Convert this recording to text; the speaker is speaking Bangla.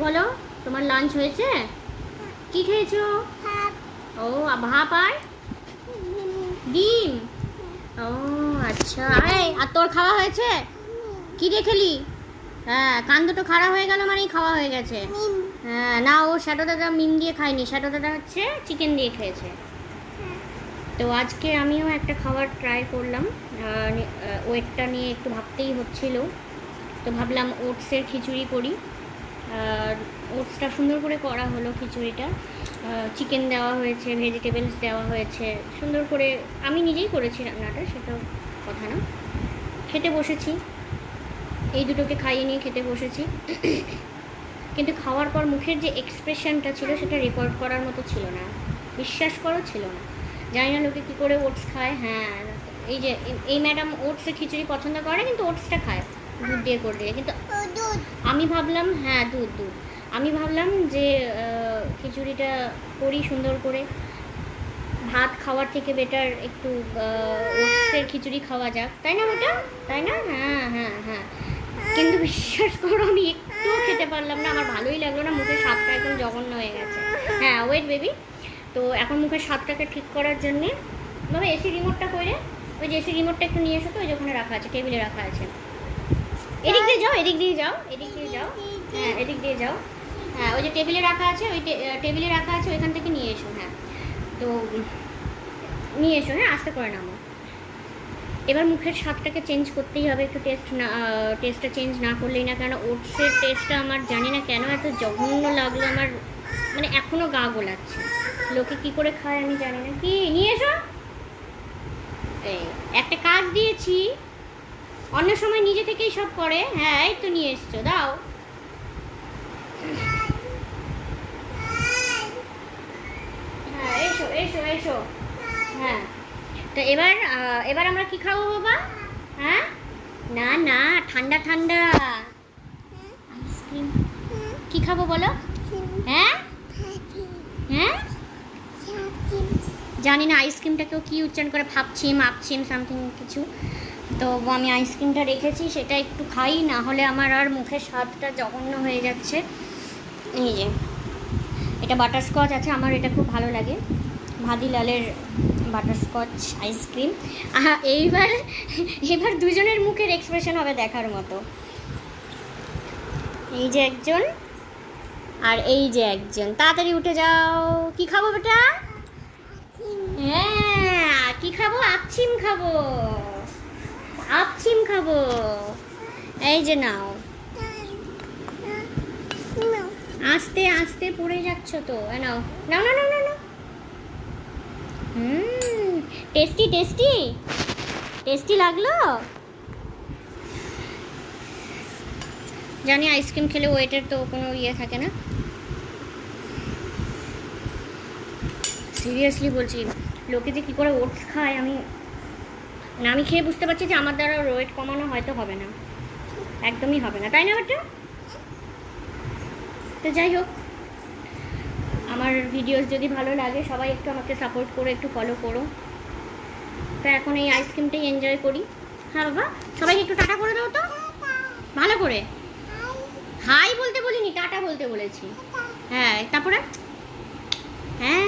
বলো, তোমার লাঞ্চ হয়েছে? কি খেয়েছো? ও ভাত আর ডিম। ও আচ্ছা। আর তোর খাওয়া হয়েছে? কি দিয়ে খেলি? হ্যাঁ, কান দুটো খারাপ হয়ে গেল মানেই খাওয়া হয়ে গেছে। হ্যাঁ না, ও শ্যাডো দাদা মিম দিয়ে খায়নি, শ্যাডো দাদা হচ্ছে চিকেন দিয়ে খেয়েছে। তো আজকে আমিও একটা খাবার ট্রাই করলাম, ওয়েটটা নিয়ে একটু ভাবতেই হচ্ছিল। তো ভাবলাম ওটসের খিচুড়ি করি। আর ওটসটা সুন্দর করে করা হলো খিচুড়িটা, চিকেন দেওয়া হয়েছে, ভেজিটেবলস দেওয়া হয়েছে সুন্দর করে। আমি নিজেই করেছি রান্নাটা, সেটা কথা না। খেতে বসেছি, এই দুটোকে খাইয়ে নিয়ে খেতে বসেছি। কিন্তু খাওয়ার পর মুখের যে এক্সপ্রেশনটা ছিল সেটা রেকর্ড করার মতো ছিল না, বিশ্বাস করো ছিল না। জানি না লোকে কী করে ওটস খায়। হ্যাঁ, এই যে এই ম্যাডাম ওটসের খিচুড়ি পছন্দ করে, কিন্তু ওটসটা খায় দুধ দিয়ে করে দিয়ে। কিন্তু আমি ভাবলাম, হ্যাঁ দুধ দুধ, আমি ভাবলাম যে খিচুড়িটা করি সুন্দর করে, ভাত খাওয়ার থেকে বেটার একটু ওটসের খিচুড়ি খাওয়া যাক, তাই না ওটা? তাই না? হ্যাঁ হ্যাঁ হ্যাঁ। কিন্তু বিশ্বাস করো আমি একটুও খেতে পারলাম না, আমার ভালোই লাগলো না, মুখের স্বাদটা একদম জঘন্য হয়ে গেছে। হ্যাঁ ওয়েট বেবি, তো এখন মুখের স্বাদটাকে ঠিক করার জন্যে বাবা এসি রিমোটটা করে, ওই যে এসি রিমোটটা একটু নিয়ে এসো তো, ওই যে ওখানে রাখা আছে, টেবিলে রাখা আছে। এদিক দিয়ে যাও, এদিক দিয়ে যাও, এদিক দিয়ে যাও, হ্যাঁ এদিক দিয়ে যাও। হ্যাঁ ওই যে টেবিলে রাখা আছে, ওই টেবিলে রাখা আছে, ওইখান থেকে নিয়ে এসো। হ্যাঁ তো নিয়ে এসো, হ্যাঁ আস্তে করে নামো। এবার মুখের স্বাদটাকে চেঞ্জ করতেই হবে, একটু টেস্টটা চেঞ্জ না করলেই না। কেন ওটসের টেস্টটা আমার জানি না কেন এত জঘন্য লাগলো আমার, মানে এখনও গা গোলাচ্ছে। লোকে কি করে খায় আমি জানি না। কি নিয়ে এসো, এই একটা কাজ দিয়েছি, অন্য সময় নিজে থেকেই সব করে। হ্যাঁ এই তো নিয়ে এসছো, দাও। হ্যাঁ এসো এসো এসো। হ্যাঁ তো এবার আমরা কি খাবো বাবা? হ্যাঁ না না, ঠান্ডা ঠান্ডা আইসক্রিম। কি খাবো বলো? হ্যাঁ হ্যাঁ জানি না আইসক্রিমটাকেও কি উচ্চারণ করে, ভাবছিম আপছিম সামথিং কিছু। তো আমি আইসক্রিমটা রেখেছি, সেটা একটু খাই, না হলে আমার আর মুখের স্বাদটা জঘন্য হয়ে যাচ্ছে। এই যে এটা বাটারস্কচ আছে, আমার এটা খুব ভালো লাগে, ভাদিলালের বাটারস্কচ আইসক্রিম। এবার দুজনের মুখের এক্সপ্রেশন হবে দেখার মতো। এই যে একজন আর এই যে একজন, তাড়াতাড়ি উঠে যাও। কি খাবো বেটা? হ্যাঁ কি খাবো? আপছিম খাবো, আপছিম খাবো। এই যে নাও, আস্তে আস্তে পড়ে যাচ্ছ তো। নাও নাও নাও নাও নাও। টেস্টি টেস্টি টেস্টি লাগলো। জানি আইসক্রিম খেলে ওয়েটের তো কোনো ইয়ে থাকে না, সিরিয়াসলি বলছি। লোকে যে কী করে ওটস খায় আমি খেয়ে বুঝতে পারছি যে আমার দ্বারা ওয়েট কমানো হয়তো হবে না, একদমই হবে না, তাই না ওটা? তো যাই হোক, আমার ভিডিওস যদি ভালো লাগে সবাই একটু আমাকে সাপোর্ট করো, একটু ফলো করো। তো এখন এই আইসক্রিমটাই এনজয় করি। হ্যাঁ বাবা, সবাইকে একটু টাটা করে দাও তো ভালো করে। হাই বলতে বলিনি, টাটা বলতে বলেছি। হ্যাঁ তারপরে হ্যাঁ